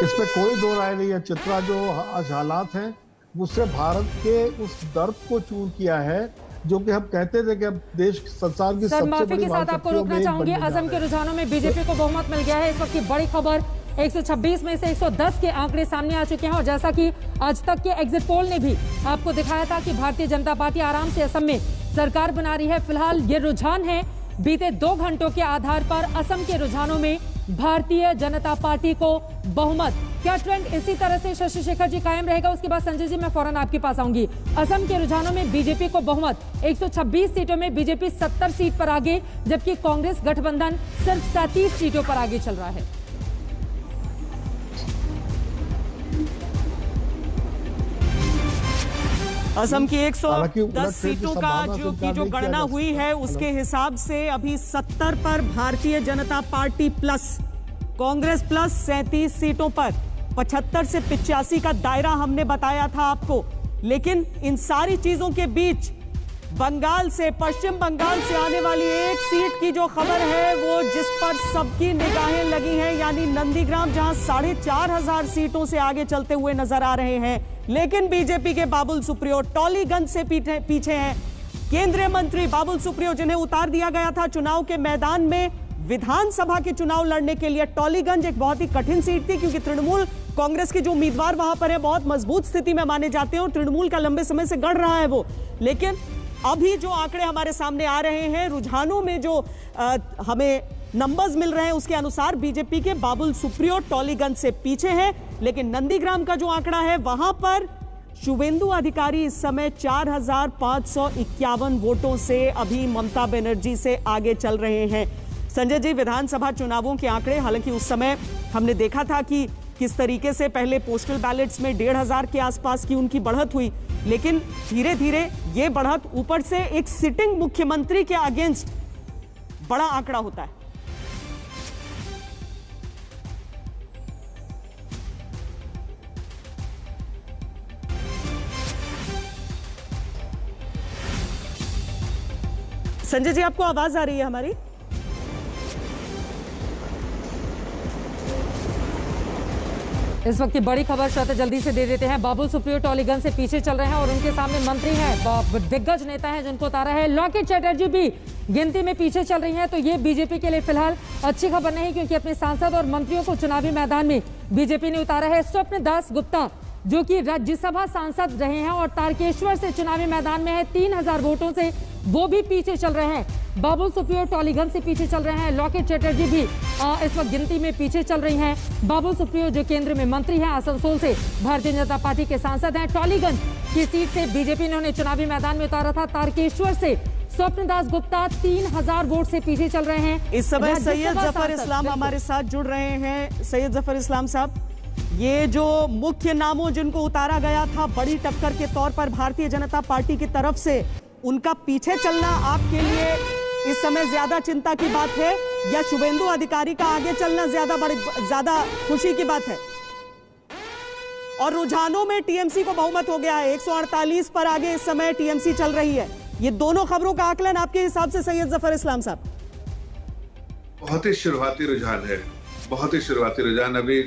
इस पे कोई दो राय नहीं है। चित्रा, जो आज हालात हैं उससे भारत के उस दर्द को चूर किया है जो कि हम कहते थे कि अब देश संसार की सबसे बड़ी के साथ आपको रोकना चाहूंगी। असम के रुझानों में बीजेपी को बहुमत मिल गया है। इस वक्त की बड़ी खबर, 126 में से 110 के आंकड़े सामने आ चुके हैं और जैसा कि आज तक के एग्जिट पोल ने भी आपको दिखाया था कि भारतीय जनता पार्टी आराम से असम में सरकार बना रही है। फिलहाल ये रुझान है बीते 2 घंटों के आधार पर असम के रुझानों में भारतीय जनता पार्टी को बहुमत। क्या ट्रेंड इसी तरह से शशि शेखर जी कायम रहेगा? उसके बाद संजय जी मैं फौरन आपके पास आऊंगी। असम के रुझानों में बीजेपी को बहुमत, 126 सीटों में बीजेपी 70 सीट पर आगे, जबकि कांग्रेस गठबंधन सिर्फ 37 सीटों पर आगे चल रहा है। असम की 110 सीटों का जो गणना हुई है उसके हिसाब से अभी 70 पर Bharatiya Janata party plus Congress plus 37 सीटों पर 75 से 85 का दायरा हमने बताया था आपको। लेकिन इन सारी चीजों के बीच बंगाल से, पश्चिम बंगाल से आने वाली एक सीट की जो खबर है वो जिस पर सबकी निगाहें लगी हैं, यानी नंदीग्राम, जहां 4500 सीटों से आगे चलते हुए नजर आ रहे हैं। लेकिन बीजेपी के बाबुल सुप्रियो टॉलीगंज से पीछे हैं। केंद्रीय मंत्री बाबुल सुप्रियो, जिन्हें उतार दिया गया था चुनाव के मैदान में विधानसभा के चुनाव लड़ने के लिए। टॉलीगंज एक बहुत ही कठिन सीट थी क्योंकि तृणमूल कांग्रेस के जो उम्मीदवार वहां पर है बहुत मजबूत स्थिति में माने जाते हैं और तृणमूल का लंबे समय से गढ़ रहा है वो। लेकिन अभी जो आंकड़े हमारे सामने आ रहे हैं, रुझानों में जो हमें नंबर्स मिल रहे हैं उसके अनुसार बीजेपी के बाबुल सुप्रियो टॉलीगंज से पीछे हैं। लेकिन नंदीग्राम का जो आंकड़ा है वहां पर शुभेंदु अधिकारी इस समय 4551 वोटों से अभी ममता बनर्जी से आगे चल रहे हैं। संजय जी, विधानसभा चुनावों के आंकड़े, हालांकि उस समय हमने देखा था कि किस तरीके से पहले पोस्टल बैलेट्स में 1500 के आसपास की उनकी बढ़त हुई, लेकिन धीरे धीरे ये बढ़त ऊपर से एक सिटिंग मुख्यमंत्री के अगेंस्ट बड़ा आंकड़ा होता है। संजय जी, आपको आवाज आ रही है हमारी? इस वक्त की बड़ी खबर श्रोता जल्दी से दे देते हैं। बाबुल सुप्रियो टॉलीगंज से पीछे चल रहे हैं और उनके सामने मंत्री हैं, दिग्गज नेता हैं जिनको उतारा है। लॉकेट चैटर्जी भी गिनती में पीछे चल रही हैं। तो ये बीजेपी के लिए फिलहाल अच्छी खबर नहीं, क्योंकि अपने सांसद और मंत्रियों को चुनावी मैदान में बीजेपी ने उतारा है। स्वप्न दास गुप्ता, जो कि राज्यसभा सांसद रहे हैं और तारकेश्वर से चुनावी मैदान में है, 3000 वोटों से वो भी पीछे चल रहे हैं। बाबुल सुप्रियो टॉलीगंज से पीछे चल रहे हैं। लॉकेट चैटर्जी भी इस वक्त गिनती में पीछे चल रही हैं। बाबुल सुप्रियो जो केंद्र में मंत्री हैं, आसनसोल से भारतीय जनता पार्टी के सांसद हैं। टॉलीगंज की सीट से बीजेपी ने उन्हें चुनावी मैदान में उतारा था। तारकेश्वर से स्वप्न दास गुप्ता 3000 वोट से पीछे चल रहे हैं। इस समय सैयद जफर इस्लाम हमारे साथ जुड़ रहे हैं। सैयद जफर इस्लाम साहब, ये जो मुख्य नामों जिनको उतारा गया था बड़ी टक्कर के तौर पर भारतीय जनता पार्टी की तरफ से, उनका पीछे चलना आपके लिए इस समय ज्यादा चिंता की बात है या शुभेंदु अधिकारी का आगे चलना ज्यादा खुशी की बात है? और रुझानों में टीएमसी को बहुमत हो गया है, 148 पर आगे इस समय टीएमसी चल रही है। ये दोनों खबरों का आकलन आपके हिसाब से सैयद जफर इस्लाम साहब? बहुत ही शुरुआती रुझान है, बहुत ही शुरुआती रुझान। अभी